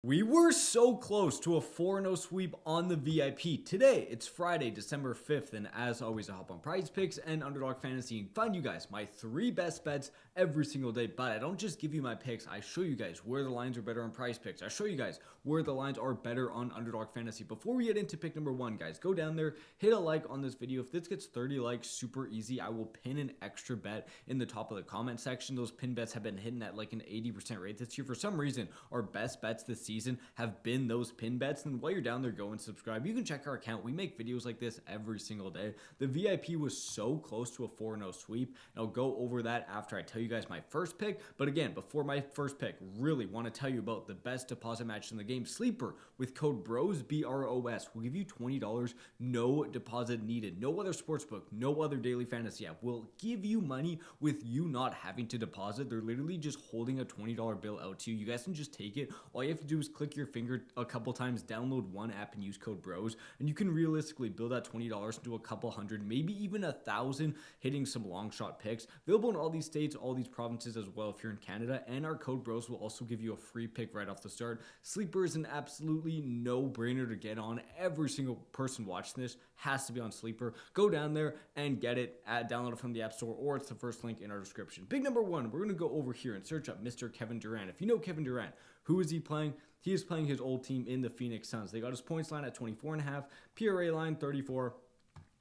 We were so close to a 4-0 sweep on the VIP. Today, it's Friday, December 5th, and as always, I hop on PrizePicks and Underdog Fantasy and find you guys my 3 best bets every single day. But I don't just give you my picks, I show you guys where the lines are better on PrizePicks. I show you guys where the lines are better on Underdog Fantasy. Before we get into pick number 1, guys, go down there, hit a like on this video. If this gets 30 likes, super easy, I will pin an extra bet in the top of the comment section. Those pin bets have been hitting at like an 80% rate this year. For some reason, our best bets this season have been those pin bets. And while you're down there, go and subscribe. You can check our account. We make videos like this every single day. The VIP was so close to a 4-0 sweep. And I'll go over that after I tell you guys my first pick. But again, before my first pick, really want to tell you about the best deposit match in the game, Sleeper, with code BROS, BROS. We'll give you $20, no deposit needed. No other sportsbook, no other daily fantasy app will give you money with you not having to deposit. They're literally just holding a $20 bill out to you. You guys can just take it. All you have to do is click your finger a couple times, download one app and use code BROS, and you can realistically build that $20 into a couple hundred, maybe even 1,000, hitting some long shot picks. Available in all these states, all these provinces as well if you're in Canada, and our code BROS will also give you a free pick right off the start. Sleeper is an absolutely no-brainer to get on. Every single person watching this has to be on Sleeper. Go down there and get it, download it from the App Store, or it's the first link in our description. Big number 1, we're going to go over here and search up Mr. Kevin Durant. If you know Kevin Durant, who is he playing? He is playing his old team in the Phoenix Suns. They got his points line at 24.5, PRA line 34.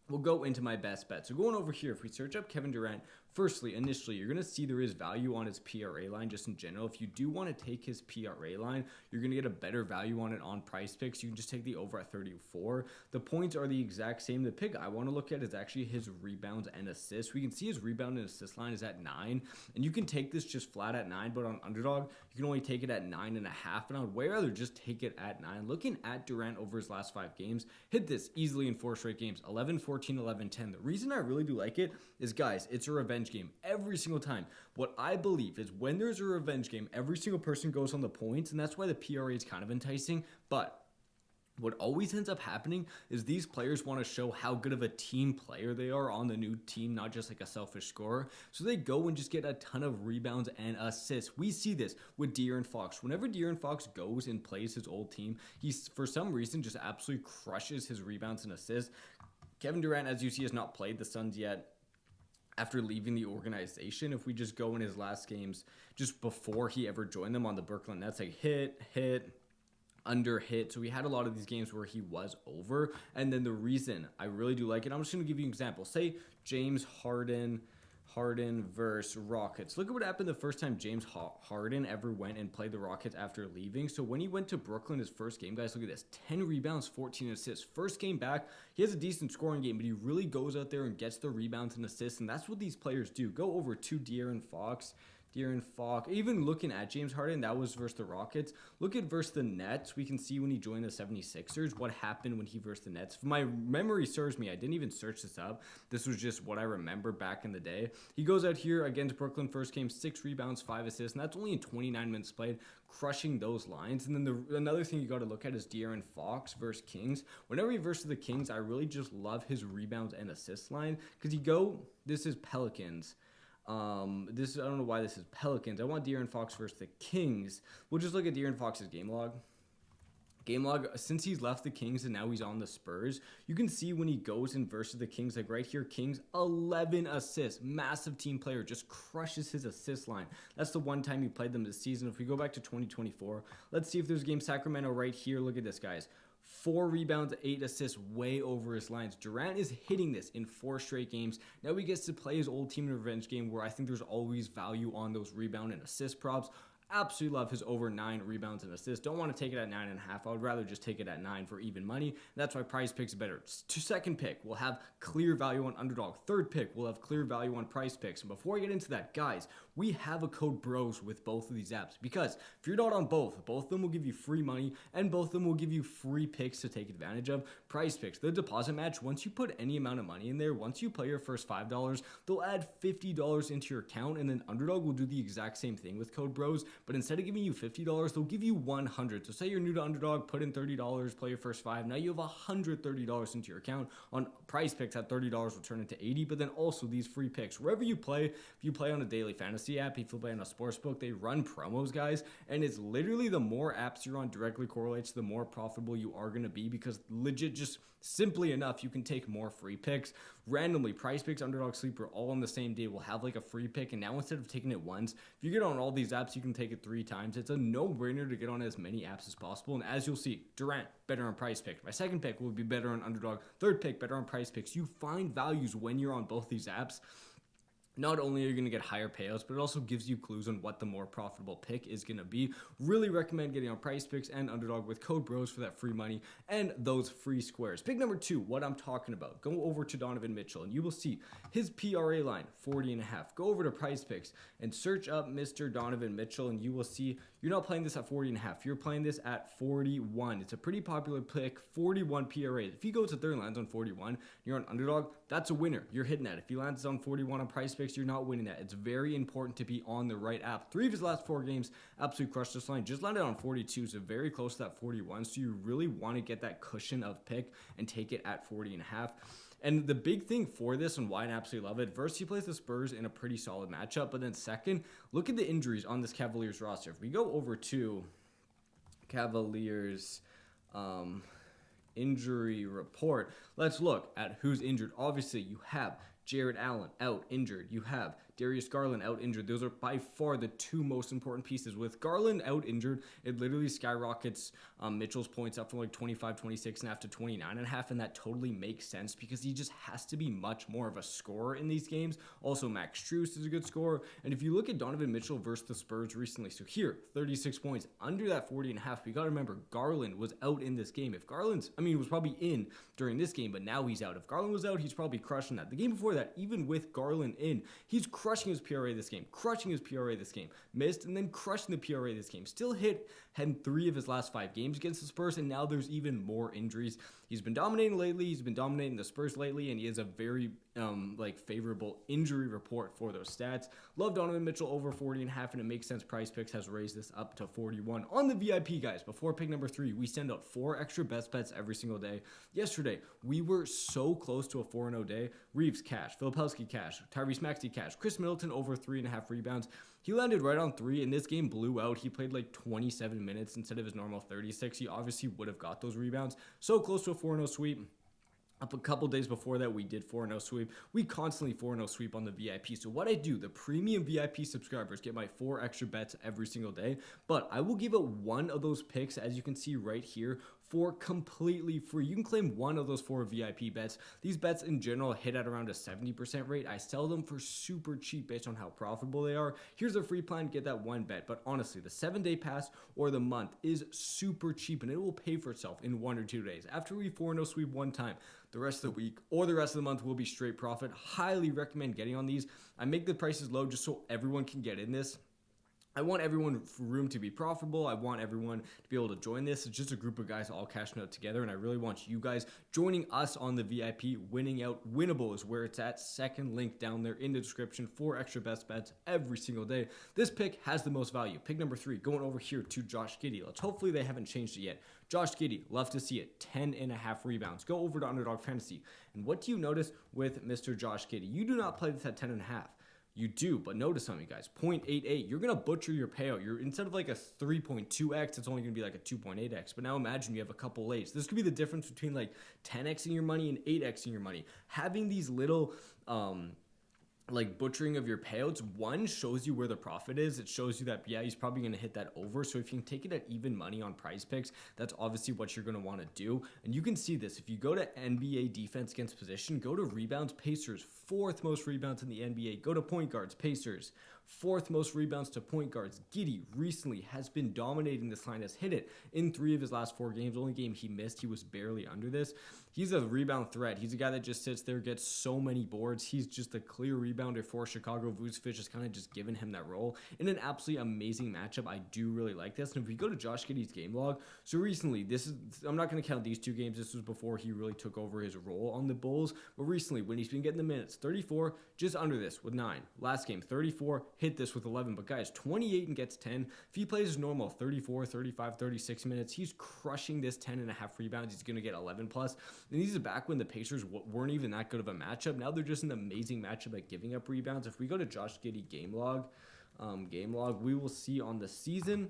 We'll go into my best bet. So going over here, if we search up Kevin Durant, firstly, initially, you're going to see there is value on his PRA line just in general. If you do want to take his PRA line, you're going to get a better value on it on PrizePicks. You can just take the over at 34. The points are the exact same. The pick I want to look at is actually his rebounds and assists. We can see his rebound and assist line is at 9. And you can take this just flat at 9, but on Underdog, you can only take it at 9.5. And I would way rather just take it at 9. Looking at Durant over his last 5 games, hit this easily in 4 straight games, 11, 14, 11, 10. The reason I really do like it is, guys, it's a revenge game every single time. What I believe is when there's a revenge game, every single person goes on the points, and that's why the PRA is kind of enticing. But what always ends up happening is these players want to show how good of a team player they are on the new team, not just like a selfish scorer. So they go and just get a ton of rebounds and assists. We see this with De'Aaron Fox. Whenever De'Aaron Fox goes and plays his old team, he for some reason just absolutely crushes his rebounds and assists. Kevin Durant, as you see, has not played the Suns yet after leaving the organization. If we just go in his last games, just before he ever joined them on the Brooklyn Nets, like hit, under hit. So we had a lot of these games where he was over. And then the reason I really do like it, I'm just going to give you an example. Say James Harden versus Rockets. Look at what happened the first time James Harden ever went and played the Rockets after leaving. So when he went to Brooklyn, his first game, guys, look at this. 10 rebounds, 14 assists. First game back, he has a decent scoring game, but he really goes out there and gets the rebounds and assists, and that's what these players do. Go over to De'Aaron Fox, even looking at James Harden, that was versus the Rockets. Look at versus the Nets. We can see when he joined the 76ers, what happened when he versus the Nets. If my memory serves me, I didn't even search this up. This was just what I remember back in the day. He goes out here against Brooklyn, first game, 6 rebounds, 5 assists, and that's only in 29 minutes played, crushing those lines. And then another thing you got to look at is De'Aaron Fox versus Kings. Whenever he versus the Kings, I really just love his rebounds and assist line, because this is Pelicans. I don't know why this is Pelicans. I want De'Aaron Fox versus the Kings. We'll just look at De'Aaron Fox's game log. Since he's left the Kings and now he's on the Spurs, you can see when he goes in versus the Kings, like right here, Kings, 11 assists. Massive team player, just crushes his assist line. That's the one time he played them this season. If we go back to 2024, let's see if there's a game. Sacramento right here. Look at this, guys. 4 rebounds, 8 assists, way over his lines. Durant is hitting this in 4 straight games. Now he gets to play his old team in a revenge game where I think there's always value on those rebound and assist props. Absolutely love his over 9 rebounds and assists. Don't want to take it at 9.5. I would rather just take it at 9 for even money. That's why PrizePicks is better. Second pick, we'll have clear value on Underdog. Third pick, we'll have clear value on PrizePicks. And before I get into that, guys, we have a code BROS with both of these apps, because if you're not on both of them will give you free money and both of them will give you free picks to take advantage of. PrizePicks, the deposit match, once you put any amount of money in there, once you play your first $5, they'll add $50 into your account, and then Underdog will do the exact same thing with code BROS. but instead of giving you $50, they'll give you $100. So say you're new to Underdog, put in $30, play your first 5. Now you have $130 into your account. On PrizePicks, that $30 will turn into $80, but then also these free picks. Wherever you play, if you play on a daily fantasy app, if you play on a sportsbook, they run promos, guys, and it's literally the more apps you're on directly correlates to the more profitable you are going to be, because legit, just simply enough, you can take more free picks. Randomly, PrizePicks, Underdog, Sleeper, all on the same day will have like a free pick, and now instead of taking it once, if you get on all these apps, you can take it 3 times. It's a no-brainer to get on as many apps as possible, and as you'll see, Durant, better on PrizePicks. My second pick will be better on Underdog. Third pick, better on PrizePicks. You find values when you're on both these apps. Not only are you going to get higher payouts, but it also gives you clues on what the more profitable pick is going to be. Really recommend getting on PrizePicks and Underdog with code BROS for that free money and those free squares. Pick number 2, what I'm talking about. Go over to Donovan Mitchell and you will see his PRA line, 40.5. Go over to PrizePicks and search up Mr. Donovan Mitchell and you will see you're not playing this at 40.5. You're playing this at 41. It's a pretty popular pick, 41 PRA. If he goes to third and lands on 41, you're on Underdog, that's a winner. You're hitting that. If he lands on 41 on PrizePicks, you're not winning that. It's very important to be on the right app. 3 of his last 4 games, absolutely crushed this line. Just landed on 42, so very close to that 41. So you really want to get that cushion of pick and take it at 40.5. And the big thing for this and why I absolutely love it, first, he plays the Spurs in a pretty solid matchup. But then second, look at the injuries on this Cavaliers roster. If we go over to Cavaliers injury report, let's look at who's injured. Obviously, you have Jared Allen out injured. You have Darius Garland out injured. Those are by far the 2 most important pieces. With Garland out injured, it literally skyrockets Mitchell's points up from like 25, 26 and a half to 29 and a half, and that totally makes sense because he just has to be much more of a scorer in these games. Also, Max Strus is a good scorer, and if you look at Donovan Mitchell versus the Spurs recently, so here, 36 points, under that 40 and a half, we got to remember Garland was out in this game. If Garland's, he was probably in during this game, but now he's out. If Garland was out, he's probably crushing that. The game before that, even with Garland in, he's crushing his PRA this game, missed, and then crushing the PRA this game. Still had 3 of his last 5 games against the Spurs, and now there's even more injuries. He's been dominating lately. He's been dominating the Spurs lately, and he has a very favorable injury report for those stats. Love Donovan Mitchell over 40.5, and it makes sense. PrizePicks has raised this up to 41. On the VIP, guys, before pick number 3, we send out 4 extra best bets every single day. Yesterday, we were so close to a 4-0 day. Reeves cash, Filipowski cash, Tyrese Maxey cash, Chris Middleton over 3.5 rebounds. He landed right on 3, and this game blew out. He played like 27 minutes instead of his normal 36. He obviously would have got those rebounds. So close to a 4-0 sweep. Up a couple days before that, we did 4-0 sweep. We constantly 4-0 sweep on the VIP. So what I do, the premium VIP subscribers get my 4 extra bets every single day. But I will give out one of those picks, as you can see right here, for completely free. You can claim one of those 4 VIP bets. These bets in general hit at around a 70% rate. I sell them for super cheap based on how profitable they are. Here's a free plan, get that one bet. But honestly, the 7-day pass or the month is super cheap, and it will pay for itself in 1 or 2 days. After we 4-0 sweep one time, the rest of the week or the rest of the month will be straight profit. Highly recommend getting on these. I make the prices low just so everyone can get in this. I want everyone room to be profitable. I want everyone to be able to join this. It's just a group of guys all cashing out together, and I really want you guys joining us on the VIP. Winning out, Winible is where it's at. Second link down there in the description. 4 extra best bets every single day. This pick has the most value. Pick number 3, going over here to Josh Giddey. Hopefully they haven't changed it yet. Josh Giddey, love to see it. 10.5 rebounds. Go over to Underdog Fantasy. And what do you notice with Mr. Josh Giddey? You do not play this at 10.5. You do, but notice something, guys. 0.88. You're going to butcher your payout. Instead of like a 3.2x, it's only going to be like a 2.8x. But now imagine you have a couple lates. This could be the difference between like 10xing your money and 8xing your money. Having these little like butchering of your payouts, one, shows you where the profit is. It shows you that, yeah, he's probably going to hit that over. So if you can take it at even money on PrizePicks, that's obviously what you're going to want to do. And you can see this. If you go to NBA defense against position, go to rebounds, Pacers, 4th most rebounds in the NBA. Go to point guards, Pacers, 4th most rebounds to point guards. Giddey recently has been dominating this line, has hit it in 3 of his last 4 games. Only game he missed, he was barely under this. He's a rebound threat. He's a guy that just sits there, gets so many boards. He's just a clear rebounder for Chicago. Vucevic has kind of just given him that role in an absolutely amazing matchup. I do really like this. And if we go to Josh Giddey's game log, so recently, I'm not going to count these 2 games. This was before he really took over his role on the Bulls. But recently, when he's been getting the minutes, 34, just under this with 9. Last game, 34, hit this with 11, but guys, 28 and gets 10. If he plays his normal 34, 35, 36 minutes, he's crushing this 10.5 rebounds. He's going to get 11 plus. And these are back when the Pacers weren't even that good of a matchup. Now they're just an amazing matchup at giving up rebounds. If we go to Josh Giddey game log, we will see on the season,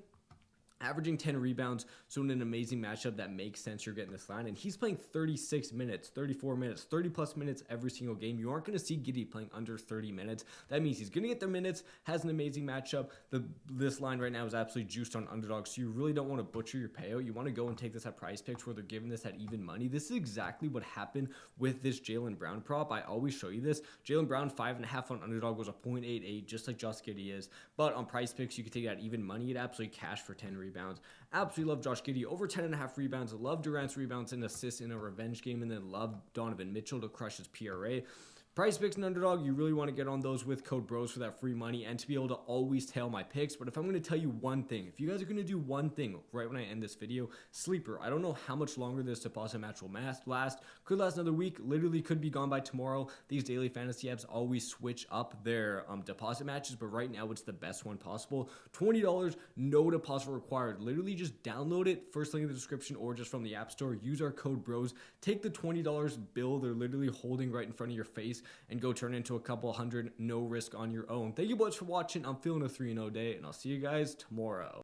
averaging 10 rebounds, so in an amazing matchup that makes sense, you're getting this line. And he's playing 36 minutes, 34 minutes, 30-plus minutes every single game. You aren't going to see Giddey playing under 30 minutes. That means he's going to get the minutes, has an amazing matchup. This line right now is absolutely juiced on Underdog, so you really don't want to butcher your payout. You want to go and take this at PrizePicks where they're giving this at even money. This is exactly what happened with this Jaylen Brown prop. I always show you this. Jaylen Brown, 5.5 on Underdog was a 0.88, just like Josh Giddey is. But on PrizePicks, you can take it at even money. It absolutely cashed for 10 rebounds. Absolutely love Josh Giddey over 10.5 rebounds. Love Durant's rebounds and assists in a revenge game, and then love Donovan Mitchell to crush his PRA. PrizePicks and Underdog, you really want to get on those with code BROS for that free money and to be able to always tail my picks. But if I'm going to tell you one thing, if you guys are going to do one thing right when I end this video, sleeper. I don't know how much longer this deposit match will last. Could last another week. Literally could be gone by tomorrow. These daily fantasy apps always switch up their deposit matches, but right now it's the best one possible. $20, no deposit required. Literally just download it, first link in the description or just from the App Store. Use our code BROS. Take the $20 bill they're literally holding right in front of your face and go turn into a couple hundred, no risk on your own. Thank you boys for watching. I'm feeling a 3-0 day, and I'll see you guys tomorrow.